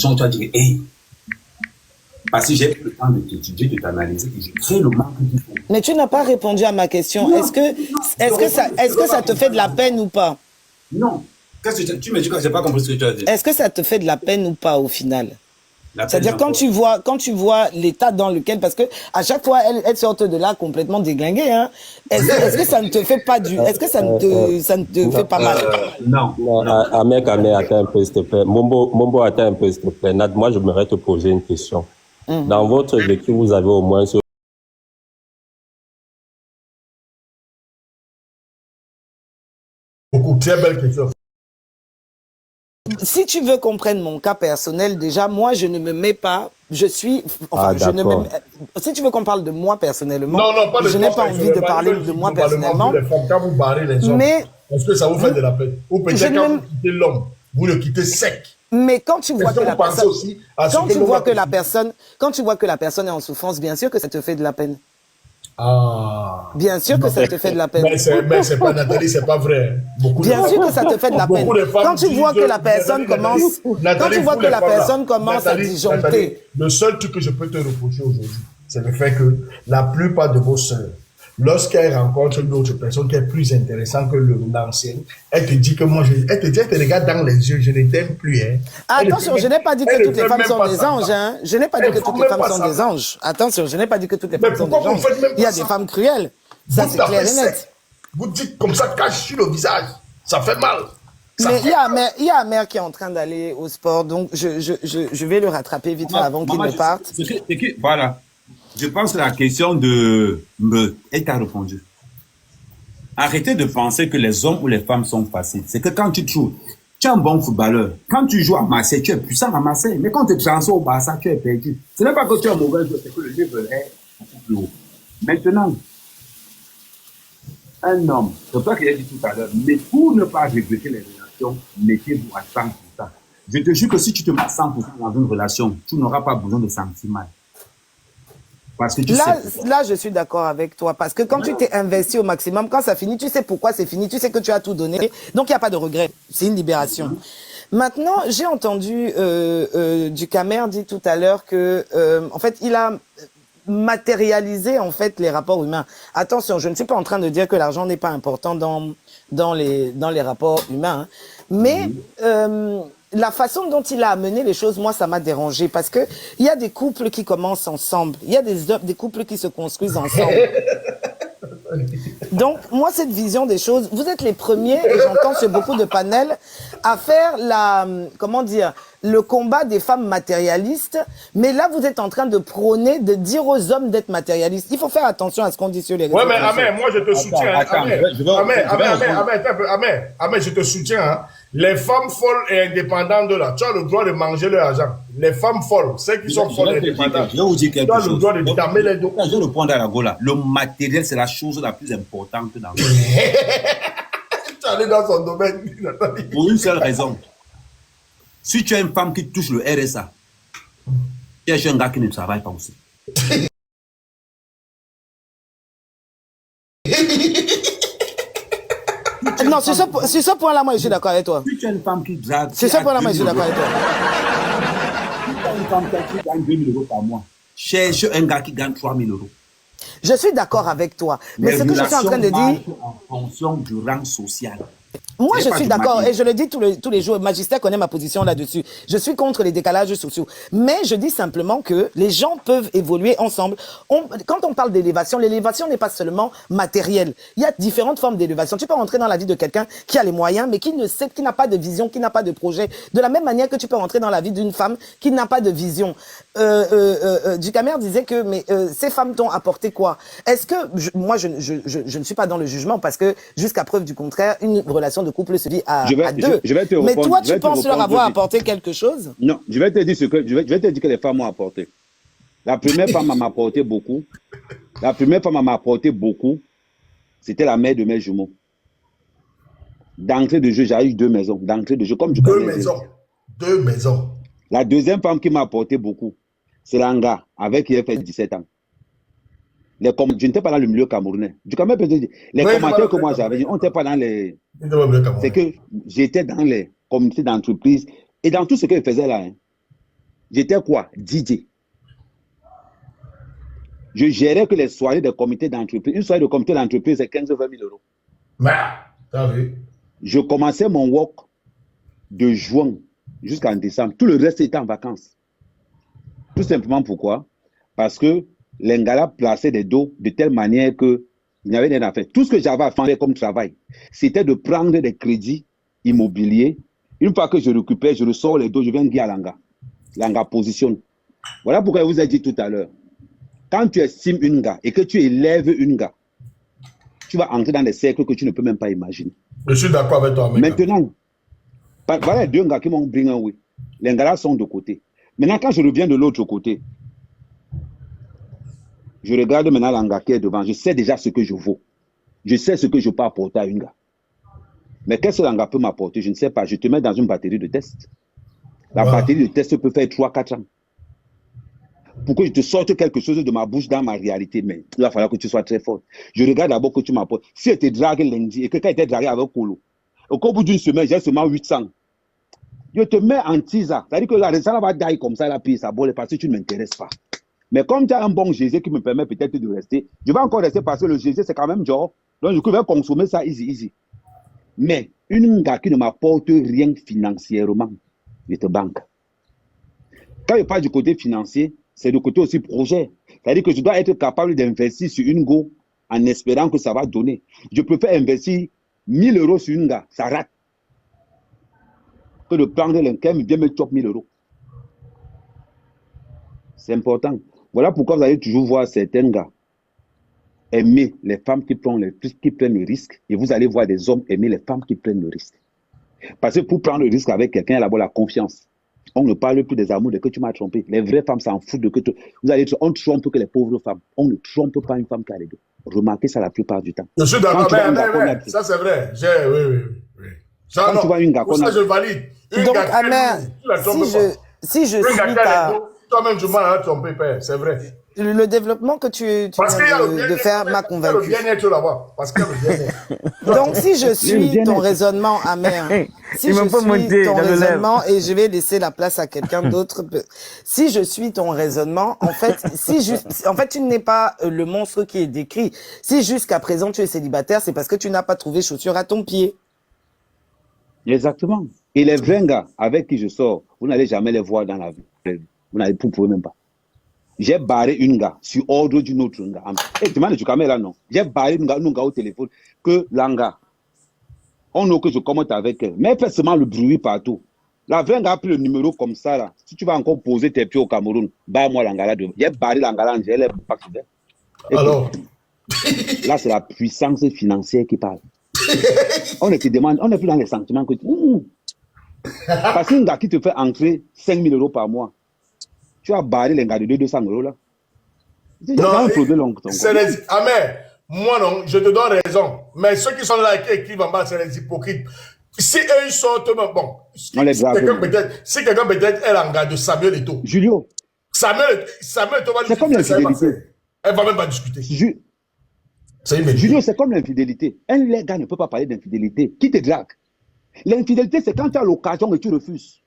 fonction, tu vas dire, hey, parce que j'ai pris le temps de t'étudier, de t'analyser, et j'ai créé le manque qu'il faut. Mais tu n'as pas répondu à ma question. Est-ce que ça te fait de la peine ou pas? Non. Qu'est-ce que tu me dis que j'ai pas compris ce que tu as dit? Est-ce que ça te fait de la peine ou pas au final? C'est-à-dire quand tu vois l'état dans lequel, parce que à chaque fois elle sort de là complètement déglinguée, hein. Est-ce que ça ne te fait pas est-ce que ça ne te fait pas mal? Non. Ahmed, attends un peu s'il te plaît. Mombo, attends un peu s'il te plaît. Nad, moi j'aimerais te poser une question. Dans votre vécu, vous avez au moins beaucoup très belle question. Si tu veux comprendre mon cas personnel, déjà, moi, je ne me mets pas, je suis, enfin, je ne me mets, si tu veux qu'on parle de moi personnellement, je n'ai pas envie de parler de moi personnellement. Quand vous barrez les hommes, est-ce que ça vous fait de la peine? Ou peut-être quand vous quittez l'homme, vous le quittez sec. Mais quand tu vois que la personne, quand tu vois que la personne est en souffrance, bien sûr que ça te fait de la peine. Ah. Bien sûr que ça te fait de la peine. Mais c'est pas Nathalie, c'est pas vrai. Bien sûr que ça te fait de la peine. Quand tu vois que la personne commence à disjoncter. Le seul truc que je peux te reprocher aujourd'hui, c'est le fait que la plupart de vos sœurs, lorsqu'elles rencontrent une autre personne qui est plus intéressante que l'ancienne, elle te dit que elle te regarde dans les yeux, je ne t'aime plus. Hein. Attention, je n'ai pas dit que toutes les femmes sont des anges. Hein. Je n'ai pas dit que toutes les femmes sont des anges. Attention, je n'ai pas dit que toutes les femmes sont des anges. Il y a des femmes cruelles. Ça, c'est clair et net. Vous dites comme ça, cache sur le visage. Ça fait mal. Mais il y a un mère qui est en train d'aller au sport, donc je vais le rattraper vite fait avant qu'il ne parte. Voilà. Je pense que la question elle t'a répondu. Arrêtez de penser que les hommes ou les femmes sont faciles. C'est que quand tu joues, tu es un bon footballeur. Quand tu joues à Marseille, tu es puissant à Marseille. Mais quand tu transfères au Barça, tu es perdu. Ce n'est pas que tu es un mauvais joueur, c'est que le niveau est beaucoup plus haut. Maintenant, un homme, c'est pas qu'il a dit tout à l'heure, mais pour ne pas regretter les relations, mettez-vous à 100%. Je te jure que si tu te mets à 100% dans une relation, tu n'auras pas besoin de sentiments. Parce que là, je suis d'accord avec toi. Parce que quand tu t'es investi au maximum, quand ça finit, tu sais pourquoi c'est fini, tu sais que tu as tout donné. Donc, il n'y a pas de regret. C'est une libération. Maintenant, j'ai entendu Ducamer dire tout à l'heure que, en fait, il a matérialisé en fait les rapports humains. Attention, je ne suis pas en train de dire que l'argent n'est pas important dans les rapports humains, hein. Mais la façon dont il a amené les choses, moi, ça m'a dérangé parce que il y a des couples qui commencent ensemble, il y a des couples qui se construisent ensemble. Donc, moi, cette vision des choses, vous êtes les premiers, et j'entends sur beaucoup de panels, à faire le combat des femmes matérialistes. Mais là, vous êtes en train de prôner, de dire aux hommes d'être matérialistes. Il faut faire attention à ce qu'on dit sur les réseaux sociaux. Ouais, mais Ahmed, moi, je te soutiens. Ahmed, je te soutiens. Hein. Les femmes folles et indépendantes, là, tu as le droit de manger leur argent. Les femmes folles, ceux qui sont folles et indépendantes, je vais vous dire quelque chose. Tu as le droit de damer les dos. Je vais répondre à la gola. Le matériel, c'est la chose la plus importante dans le monde. Tu es allé dans son domaine, Nathalie. Pour une seule raison. Si tu as une femme qui touche le RSA, tu es un gars qui ne travaille pas aussi. Non, sur ce point-là, moi, je suis d'accord avec toi. Si tu as une femme qui drague... Sur ce point-là, moi, je suis d'accord avec toi. Si tu as une femme qui gagne 2 000 € par mois, cherche un gars qui gagne 3 000 €. Je suis d'accord avec toi. Mais ce que je suis en train de dire... en fonction du rang social. Moi, je suis d'accord, et je le dis tous les jours, Magistère connaît ma position là-dessus. Je suis contre les décalages sociaux. Mais je dis simplement que les gens peuvent évoluer ensemble. Quand on parle d'élévation, l'élévation n'est pas seulement matérielle. Il y a différentes formes d'élévation. Tu peux rentrer dans la vie de quelqu'un qui a les moyens, mais qui n'a pas de vision, qui n'a pas de projet. De la même manière que tu peux rentrer dans la vie d'une femme qui n'a pas de vision. Ducamer disait que ces femmes t'ont apporté quoi? Est-ce que moi je ne suis pas dans le jugement parce que jusqu'à preuve du contraire, une relation de couple se vit à deux. Mais toi, tu penses leur avoir apporté quelque chose? Non, je vais te dire je vais te dire que les femmes m'ont apporté. La première femme m'a apporté beaucoup. La première femme m'a apporté beaucoup. C'était la mère de mes jumeaux. D'entrée de jeu, j'ai eu 2 maisons. D'entrée de jeu, comme Deux maisons. La deuxième femme qui m'a apporté beaucoup, c'est l'Anga, avec qui elle fait 17 ans. Je n'étais pas dans le milieu camerounais. Les commentaires que moi j'avais, on n'était pas dans les... C'est que j'étais dans les communautés d'entreprise et dans tout ce qu'elle faisait là. Hein. J'étais quoi? DJ. Je gérais que les soirées de comité d'entreprise. Une soirée de comité d'entreprise, c'est 15 ou 20 000 euros. Mais, t'as vu? Je commençais mon work de juin jusqu'en décembre. Tout le reste était en vacances. Tout simplement pourquoi? Parce que les gars plaçaient des dos de telle manière que il n'y avait rien à faire. Tout ce que j'avais à faire comme travail, c'était de prendre des crédits immobiliers. Une fois que je récupère, je ressors les dos, je viens dire à Langa. Langa positionne. Voilà pourquoi je vous ai dit tout à l'heure. Quand tu estimes une gars et que tu élèves une gars, tu vas entrer dans des cercles que tu ne peux même pas imaginer. Je suis d'accord avec toi, mec. Maintenant, voilà les deux gars qui m'ont bring away. Les gars là sont de côté. Maintenant, quand je reviens de l'autre côté, je regarde maintenant l'anga qui est devant. Je sais déjà ce que je vaux. Je sais ce que je peux apporter à une gars. Mais qu'est-ce que l'anga peut m'apporter? Je ne sais pas. Je te mets dans une batterie de test. La batterie de test peut faire 3-4 ans. Pour que je te sorte quelque chose de ma bouche dans ma réalité, mais il va falloir que tu sois très fort. Je regarde d'abord que tu m'apportes. Si elle te drague lundi et que quand elle était dragué avec Kolo, au bout d'une semaine, j'ai seulement 800. Je te mets en teaser. C'est-à-dire que la raison va dire comme ça, la pire, ça bolle parce que tu ne m'intéresses pas. Mais comme tu as un bon GG qui me permet peut-être de rester, je vais encore rester parce que le GG, c'est quand même genre. Donc, du coup, je vais consommer ça easy. Mais une gars qui ne m'apporte rien financièrement, je te banque. Quand je parle du côté financier, c'est du côté aussi projet. C'est-à-dire que je dois être capable d'investir sur une go en espérant que ça va donner. Je préfère investir 1000 euros sur une gars, ça rate. Que de prendre l'income et bien me choper 1000 euros. C'est important. Voilà pourquoi vous allez toujours voir certains gars aimer les femmes qui prennent le risque et vous allez voir des hommes aimer les femmes qui prennent le risque. Parce que pour prendre le risque avec quelqu'un, il y a d'abord la confiance. On ne parle plus des amours de que tu m'as trompé. Les vraies femmes s'en foutent de que tu... Vous allez dire, on trompe que les pauvres femmes. On ne trompe pas une femme qui a les deux. Remarquez ça la plupart du temps. Je suis d'accord, mais ça c'est vrai. Oui. Ça, quand tu vois une gars, ça je valide. Donc, Amer, si je suis ta... Toi-même, tu m'as trompé, père, c'est vrai. Le développement que tu viens de faire m'a convaincu. Parce que le bien-être. Donc, si je suis ton raisonnement, Amer, si je suis ton raisonnement, et je vais laisser la place à quelqu'un d'autre, si je suis ton raisonnement, en fait, tu n'es pas le monstre qui est décrit. Si jusqu'à présent tu es célibataire, c'est parce que tu n'as pas trouvé chaussure à ton pied. Exactement. Et les 20 gars avec qui je sors, vous n'allez jamais les voir dans la vie. Vous pouvez même pas. J'ai barré une gars sur ordre d'une autre gars. Et tu demandes du caméra là, non. J'ai barré une gars au téléphone que l'anga. On a que je commente avec elle. Mais elle fait seulement le bruit partout. La vraie gars a pris le numéro comme ça là. Si tu vas encore poser tes pieds au Cameroun, barre-moi l'anga là. J'ai barré l'anga là, j'ai l'air pas que alors. Là, c'est la puissance financière qui parle. On te demande, on n'est plus dans les sentiments que tu... Parce qu'un gars qui te fait entrer 5 000 euros par mois, tu as barré les gars de 200 euros là. Non, Amer, moi non, je te donne raison. Mais ceux qui sont là et qui écrivent en bas, c'est les hypocrites. Si eux ils sortent, bon, si quelqu'un peut-être est en gars de Samuel Eto'o. Julio. Samuel Eto'o va c'est comme l'infidélité. Elle va même pas discuter. Julio, c'est comme l'infidélité. Un gars ne peut pas parler d'infidélité. Qui te drague? L'infidélité, c'est quand tu as l'occasion et tu refuses.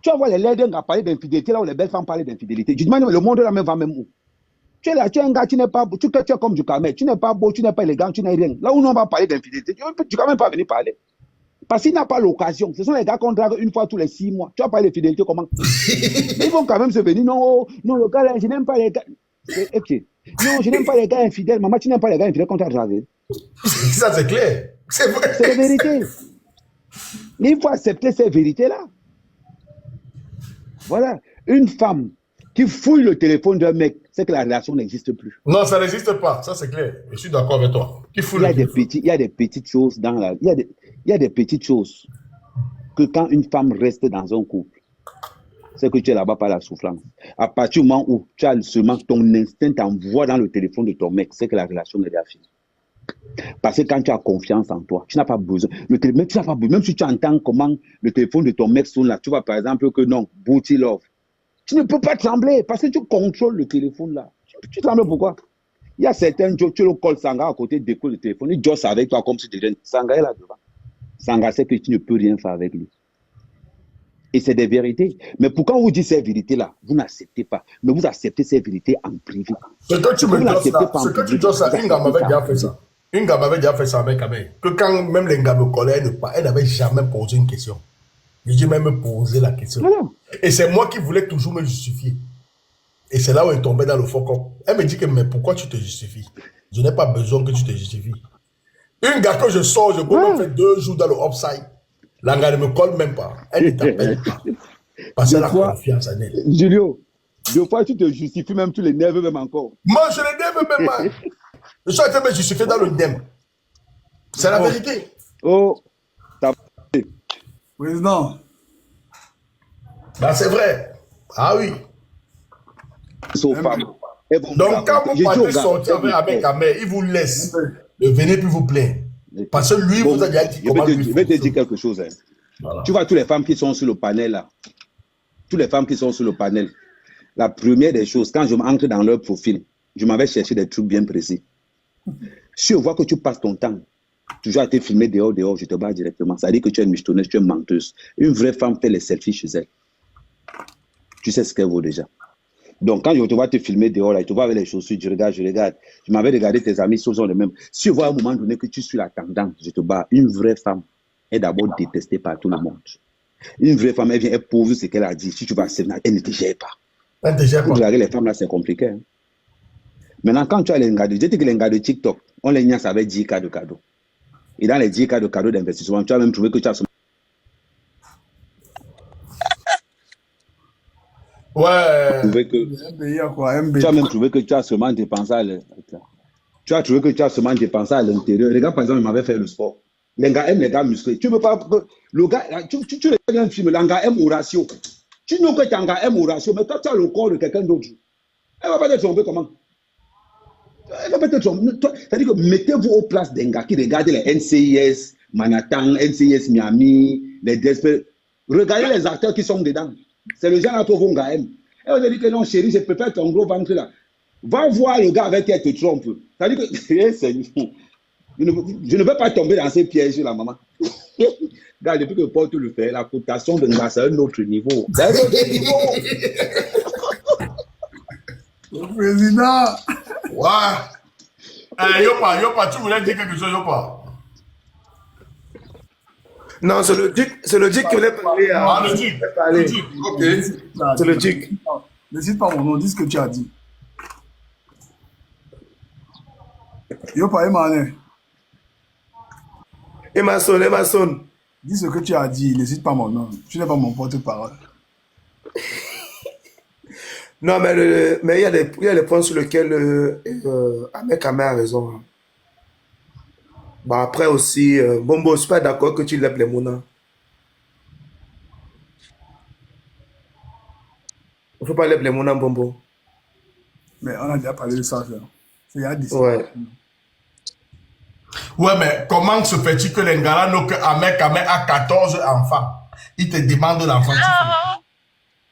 Tu vas voir les lèvres à parler d'infidélité là où les belles femmes parlent d'infidélité. Tu te demandes, le monde là même va même où? Tu es là, tu es un gars, tu n'es pas beau, tu es comme du camel, tu n'es pas beau, tu n'es pas élégant, tu n'es rien. Là où on va parler d'infidélité, tu ne vas même pas venir parler. Parce qu'il n'a pas l'occasion. Ce sont les gars qu'on drague une fois tous les 6 mois. Tu vas parler d'infidélité comment? Ils vont quand même se venir, non, le gars là, je n'aime pas les gars. Ok. Non, je n'aime pas les gars infidèles. Maman, tu n'aimes pas les gars infidèles qu'on t'a dragué. Ça, c'est clair. C'est vrai. C'est la vérité. Il faut accepter ces vérités-là. Voilà. Une femme qui fouille le téléphone d'un mec, c'est que la relation n'existe plus. Non, ça n'existe pas. Ça, c'est clair. Je suis d'accord avec toi. Il y a des petites choses dans la... Il y a des petites choses que quand une femme reste dans un couple, c'est que tu es là-bas par la souffrance. À partir du moment où tu as seulement ton instinct t'envoie dans le téléphone de ton mec, c'est que la relation est déjà finie. Parce que quand tu as confiance en toi, tu n'as pas besoin. Même si tu entends comment le téléphone de ton mec sonne là, tu vois par exemple que non, booty love. Tu ne peux pas trembler parce que tu contrôles le téléphone là. Tu trembles pourquoi? Il y a certains, tu le colles Sanga à côté de le téléphone, il josse avec toi comme si tu étais Sanga est là devant. Sanga sait que tu ne peux rien faire avec lui. Et c'est des vérités. Mais pourquoi on vous dit ces vérités-là, vous n'acceptez pas. Mais vous acceptez ces vérités en privé. Ce que tu me dis là, ce que tu dis ça, Inga m'avait déjà fait ça. Inga m'avait déjà fait ça avec Amé. Que quand même les gars me collaient, elle n'avait jamais posé une question. J'ai même posé la question. Voilà. Et c'est moi qui voulais toujours me justifier. Et c'est là où elle tombait dans le faux. Elle me dit que, mais pourquoi tu te justifies? Je n'ai pas besoin que tu te justifies. Une gars que je sors, je peux même faire 2 jours dans le upside. La gars ne me colle même pas. Elle ne t'appelle pas. Parce qu'elle a confiance en elle. Julio, des fois tu te justifies même, tu l'énerves même encore. Moi, je l'énerve même pas. Je suis en train de me justifier dans le NEM. C'est la vérité. Oh, t'as... Président. Ben, c'est vrai. Ah oui. Aux femmes. Donc, quand vous partez sortir avec Amé, il vous laisse de venir puis vous plaindre. Parce que lui, vous a déjà dit comment lui. Je vais te dire quelque chose. Hein. Voilà. Tu vois, toutes les femmes qui sont sur le panel là, toutes les femmes qui sont sur le panel, la première des choses, quand je m'entre dans leur profil, je m'avais cherché des trucs bien précis. Si je vois que tu passes ton temps, toujours à te filmer dehors, je te bats directement. Ça veut dire que tu es une michetonneuse, tu es une menteuse. Une vraie femme fait les selfies chez elle. Tu sais ce qu'elle vaut déjà. Donc, quand je te vois te filmer dehors, là, je te vois avec les chaussures, je regarde. Je m'avais regardé tes amis, ils sont les mêmes. Si je vois à un moment donné que tu suis la tendance, je te bats. Une vraie femme est d'abord détestée par tout le monde. Une vraie femme, elle vient, elle prouve ce qu'elle a dit. Si tu vas elle ne te gère pas. Elle ne te gère pas. Pour les femmes, là, c'est compliqué. Hein. Maintenant, quand tu as les gars je dis que les gars de TikTok, on les niasse avec 10 cas de cadeaux. Et dans les 10 cas de cadeaux d'investissement, tu as même trouvé que tu as... Ouais. Tu as même trouvé que tu as seulement dépensé à l'intérieur. Tu as trouvé que tu as seulement dépensé à l'intérieur. Les gars, par exemple, ils m'avaient fait le sport. Les gars aiment les gars musclés. Tu ne peux pas... Le gars, tu regardes un film, les gars aiment au ratio. Tu sais que tu gars aime au ratio, mais toi, tu as le corps de quelqu'un d'autre. Elle ne va pas te tromper comment? Elle va pas te tromper. C'est-à-dire que mettez-vous aux places des gars qui regardent les NCIS, Manhattan, NCIS Miami, les Desperate. Regardez les acteurs qui sont dedans. C'est le genre que vos gars aiment. Et on a dit que non, chérie, je peux faire ton gros ventre là. Va voir le gars avec qui elle te trompe. C'est-à-dire que je ne veux pas tomber dans ces pièges là, maman. Regarde, depuis que Porte le fait, la cotation de Nga, c'est un autre niveau. C'est un autre niveau. Le président. Ouais. Yopa, tu voulais dire quelque chose, Yopa? Non, c'est le duc qui voulait parler. Ah, le duc. Ok. C'est le duc. Ne cite pas mon nom, dis ce que tu as dit. Yopa, Emmanuel. Emerson. Dis ce que tu as dit, ne cite pas mon nom. Tu n'es pas mon porte-parole. Non, mais il y a des points sur lesquels Ahmed Kamé a raison. Bah, après aussi, Bombo, je ne suis pas d'accord que tu lèves les monnaies. Il ne faut pas lève les monnaies, Bombo. Mais on a déjà parlé de ça. C'est il y a 10 ans. Ouais, mais comment se fait-il que les gars là, que Ahmed Kamé a 14 enfants? Il te demande l'enfant.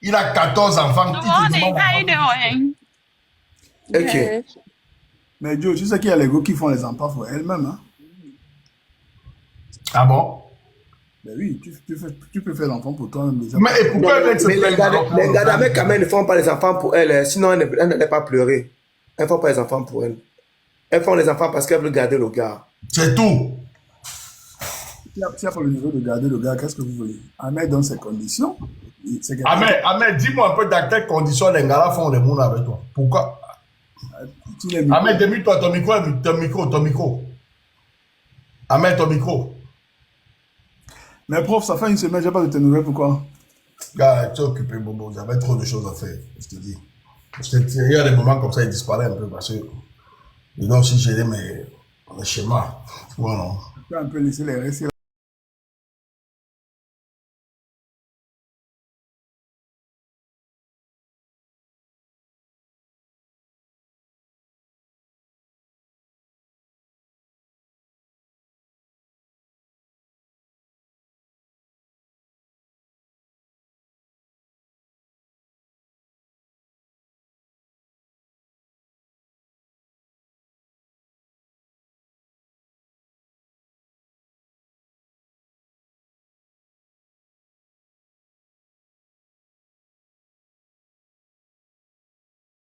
Il a 14 enfants. Ok. Mais Joe, tu sais qu'il y a les gars qui font les enfants pour elles-mêmes. Hein? Ah bon? Ben oui, tu peux faire l'enfant pour toi-même déjà. Mais pourquoi les gars d'Ahmed Kamé ne font pas les enfants pour elles, sinon elle n'allait pas pleurer. Elles ne font pas les enfants pour elles. Elles font les enfants parce qu'elles veulent garder le gars. C'est tout. Si il y a pas le niveau de garder le gars, qu'est-ce que vous voulez? Ahmed donne ses conditions. Ahmed, dis-moi un peu dans quelles conditions les gars là font les mounes avec toi. Pourquoi? Ahmed, démute-toi ton micro. Ahmed, ton micro. Mais prof, ça fait une semaine, j'ai pas de tes nouvelles, pourquoi? Gars, tu es occupé, Bobo. J'avais trop de choses à faire, je te dis. Il y a des moments comme ça, il disparaît un peu parce que je dois aussi gérer mes schémas. Voilà. Tu peux un peu laisser les récits